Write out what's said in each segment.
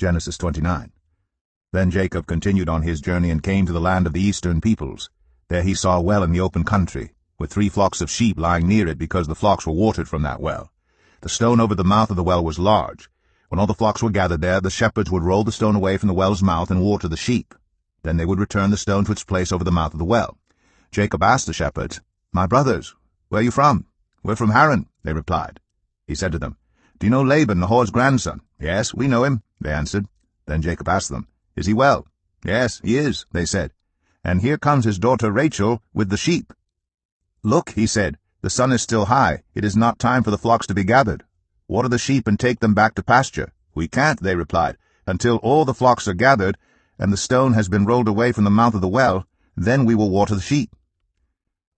Genesis 29. Then Jacob continued on his journey and came to the land of the eastern peoples. There he saw a well in the open country, with 3 flocks of sheep lying near it because the flocks were watered from that well. The stone over the mouth of the well was large. When all the flocks were gathered there, the shepherds would roll the stone away from the well's mouth and water the sheep. Then they would return the stone to its place over the mouth of the well. Jacob asked the shepherds, "My brothers, where are you from?" "We're from Haran," they replied. He said to them, "Do you know Laban, Nahor's grandson?" "Yes, we know him," they answered. Then Jacob asked them, "Is he well?" "Yes, he is," they said. "And here comes his daughter Rachel with the sheep." "Look," he said, "the sun is still high. It is not time for the flocks to be gathered. Water the sheep and take them back to pasture." "We can't," they replied, "until all the flocks are gathered, and the stone has been rolled away from the mouth of the well. Then we will water the sheep."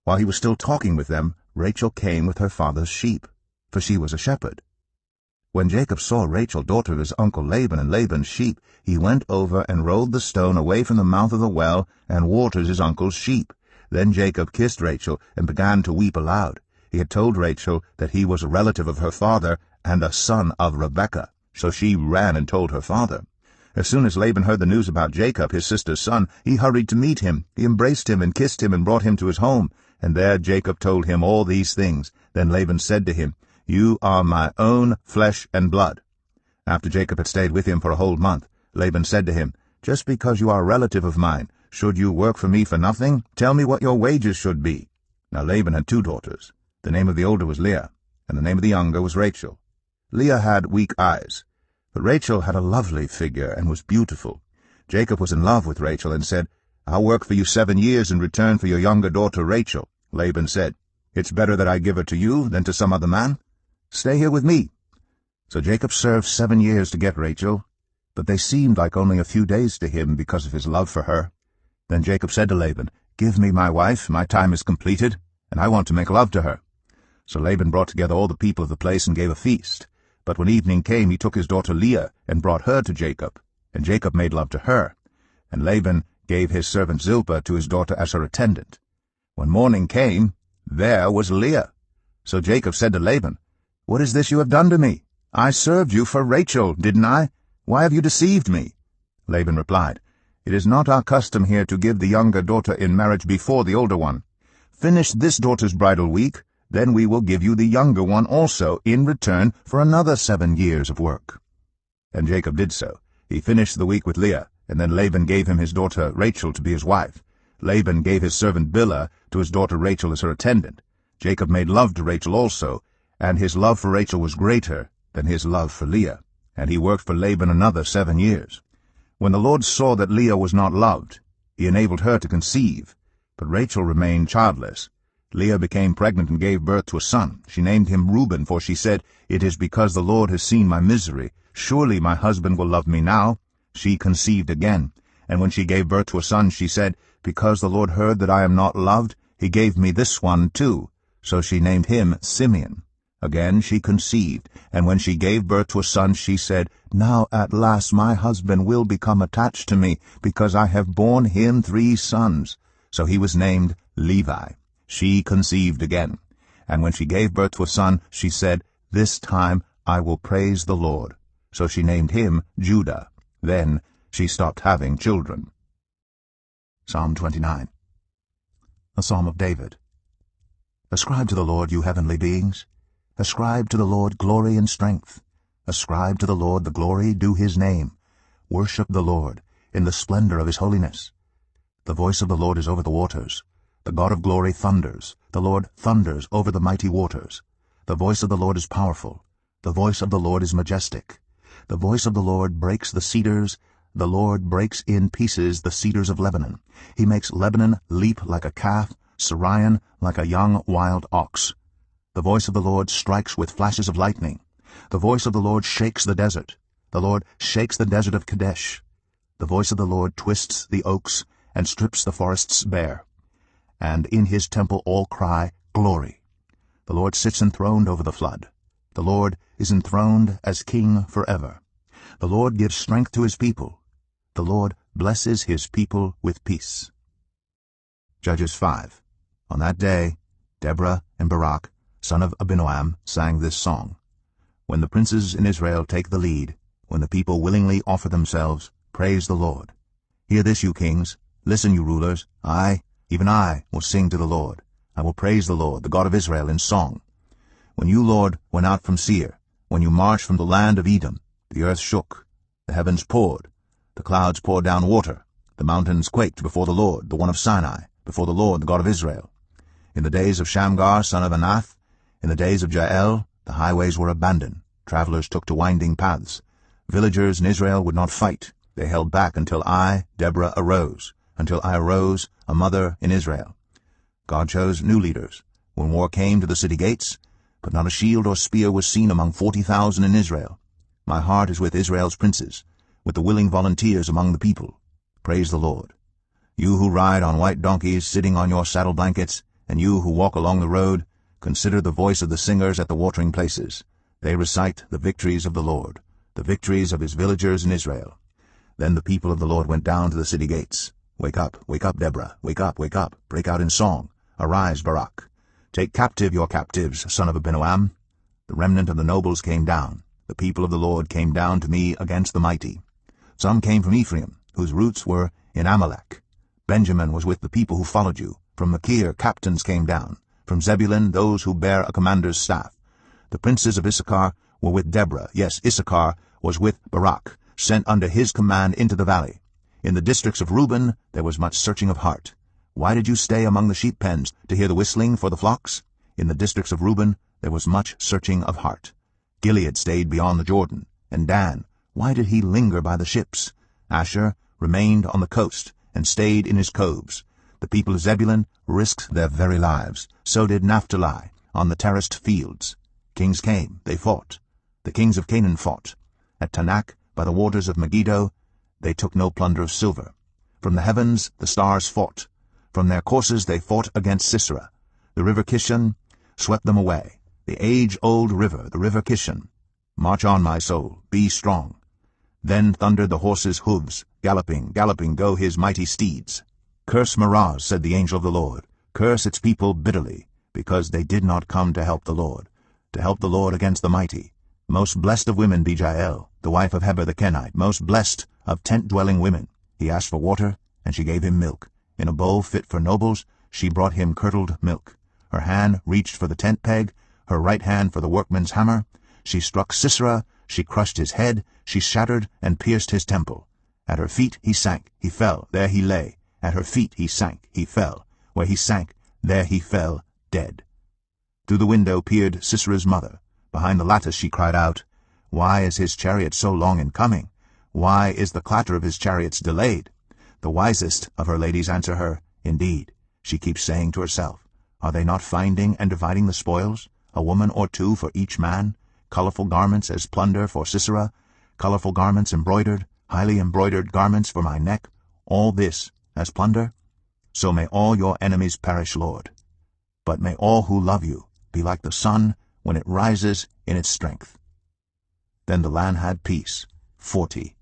While he was still talking with them, Rachel came with her father's sheep, for she was a shepherd. When Jacob saw Rachel, daughter of his uncle Laban, and Laban's sheep, he went over and rolled the stone away from the mouth of the well and watered his uncle's sheep. Then Jacob kissed Rachel and began to weep aloud. He had told Rachel that he was a relative of her father and a son of Rebekah, so she ran and told her father. As soon as Laban heard the news about Jacob, his sister's son, he hurried to meet him. He embraced him and kissed him and brought him to his home. And there Jacob told him all these things. Then Laban said to him, "You are my own flesh and blood." After Jacob had stayed with him for a whole month, Laban said to him, "Just because you are a relative of mine, should you work for me for nothing? Tell me what your wages should be." Now Laban had 2 daughters. The name of the older was Leah, and the name of the younger was Rachel. Leah had weak eyes, but Rachel had a lovely figure and was beautiful. Jacob was in love with Rachel and said, "I'll work for you 7 years in return for your younger daughter Rachel." Laban said, "It's better that I give her to you than to some other man. Stay here with me." So Jacob served 7 years to get Rachel, but they seemed like only a few days to him because of his love for her. Then Jacob said to Laban, "Give me my wife, my time is completed, and I want to make love to her." So Laban brought together all the people of the place and gave a feast. But when evening came, he took his daughter Leah and brought her to Jacob, and Jacob made love to her. And Laban gave his servant Zilpah to his daughter as her attendant. When morning came, there was Leah. So Jacob said to Laban, "What is this you have done to me? I served you for Rachel, didn't I? Why have you deceived me?" Laban replied, "It is not our custom here to give the younger daughter in marriage before the older one. Finish this daughter's bridal week, then we will give you the younger one also in return for another 7 years of work." And Jacob did so. He finished the week with Leah, and then Laban gave him his daughter Rachel to be his wife. Laban gave his servant Bilhah to his daughter Rachel as her attendant. Jacob made love to Rachel also, and his love for Rachel was greater than his love for Leah, and he worked for Laban another 7 years. When the Lord saw that Leah was not loved, he enabled her to conceive, but Rachel remained childless. Leah became pregnant and gave birth to a son. She named him Reuben, for she said, "It is because the Lord has seen my misery. Surely my husband will love me now." She conceived again, and when she gave birth to a son, she said, "Because the Lord heard that I am not loved, he gave me this one too." So she named him Simeon. Again she conceived, and when she gave birth to a son, she said, "Now at last my husband will become attached to me, because I have borne him 3 sons." So he was named Levi. She conceived again, and when she gave birth to a son, she said, "This time I will praise the Lord." So she named him Judah. Then she stopped having children. Psalm 29. A Psalm of David. Ascribe to the Lord, you heavenly beings. Ascribe to the Lord glory and strength. Ascribe to the Lord the glory due his name. Worship the Lord in the splendor of his holiness. The voice of the Lord is over the waters. The God of glory thunders. The Lord thunders over the mighty waters. The voice of the Lord is powerful. The voice of the Lord is majestic. The voice of the Lord breaks the cedars. The Lord breaks in pieces the cedars of Lebanon. He makes Lebanon leap like a calf, Sirion like a young wild ox. The voice of the Lord strikes with flashes of lightning. The voice of the Lord shakes the desert. The Lord shakes the desert of Kadesh. The voice of the Lord twists the oaks and strips the forests bare. And in his temple all cry, "Glory!" The Lord sits enthroned over the flood. The Lord is enthroned as king forever. The Lord gives strength to his people. The Lord blesses his people with peace. Judges 5. On that day, Deborah and Barak, son of Abinoam, sang this song. When the princes in Israel take the lead, when the people willingly offer themselves, praise the Lord. Hear this, you kings. Listen, you rulers. I, even I, will sing to the Lord. I will praise the Lord, the God of Israel, in song. When you, Lord, went out from Seir, when you marched from the land of Edom, the earth shook, the heavens poured, the clouds poured down water, the mountains quaked before the Lord, the one of Sinai, before the Lord, the God of Israel. In the days of Shamgar, son of Anath, in the days of Jael, the highways were abandoned. Travelers took to winding paths. Villagers in Israel would not fight. They held back until I, Deborah, arose, until I arose, a mother in Israel. God chose new leaders. When war came to the city gates, but not a shield or spear was seen among 40,000 in Israel. My heart is with Israel's princes, with the willing volunteers among the people. Praise the Lord. You who ride on white donkeys, sitting on your saddle blankets, and you who walk along the road, consider the voice of the singers at the watering places. They recite the victories of the Lord, the victories of his villagers in Israel. Then the people of the Lord went down to the city gates. Wake up, Deborah, wake up, break out in song. Arise, Barak. Take captive your captives, son of Abinoam. The remnant of the nobles came down. The people of the Lord came down to me against the mighty. Some came from Ephraim, whose roots were in Amalek. Benjamin was with the people who followed you. From Machir captains came down. From Zebulun those who bear a commander's staff. The princes of Issachar were with Deborah. Yes, Issachar was with Barak, sent under his command into the valley. In the districts of Reuben there was much searching of heart. Why did you stay among the sheep pens to hear the whistling for the flocks? In the districts of Reuben there was much searching of heart. Gilead stayed beyond the Jordan. And Dan, why did he linger by the ships? Asher remained on the coast and stayed in his coves. The people of Zebulun risked their very lives. So did Naphtali on the terraced fields. Kings came, they fought. The kings of Canaan fought. At Tanakh, by the waters of Megiddo, they took no plunder of silver. From the heavens the stars fought. From their courses they fought against Sisera. The river Kishon swept them away. The age-old river, the river Kishon. March on, my soul, be strong. Then thundered the horses' hooves. Galloping, galloping go his mighty steeds. Curse Meroz, said the angel of the Lord. Curse its people bitterly, because they did not come to help the Lord against the mighty. Most blessed of women be Jael, the wife of Heber the Kenite, most blessed of tent-dwelling women. He asked for water, and she gave him milk. In a bowl fit for nobles, she brought him curdled milk. Her hand reached for the tent peg, her right hand for the workman's hammer. She struck Sisera, she crushed his head, she shattered and pierced his temple. At her feet he sank, he fell, there he lay. At her feet he sank, he fell. Where he sank, there he fell, dead. Through the window peered Sisera's mother. Behind the lattice she cried out, Why is his chariot so long in coming? Why is the clatter of his chariots delayed? The wisest of her ladies answer her, Indeed, she keeps saying to herself, Are they not finding and dividing the spoils? A woman or two for each man? Colorful garments as plunder for Sisera? Colorful garments embroidered, highly embroidered garments for my neck? All this as plunder? So may all your enemies perish, Lord. But may all who love you be like the sun when it rises in its strength. Then the land had peace 40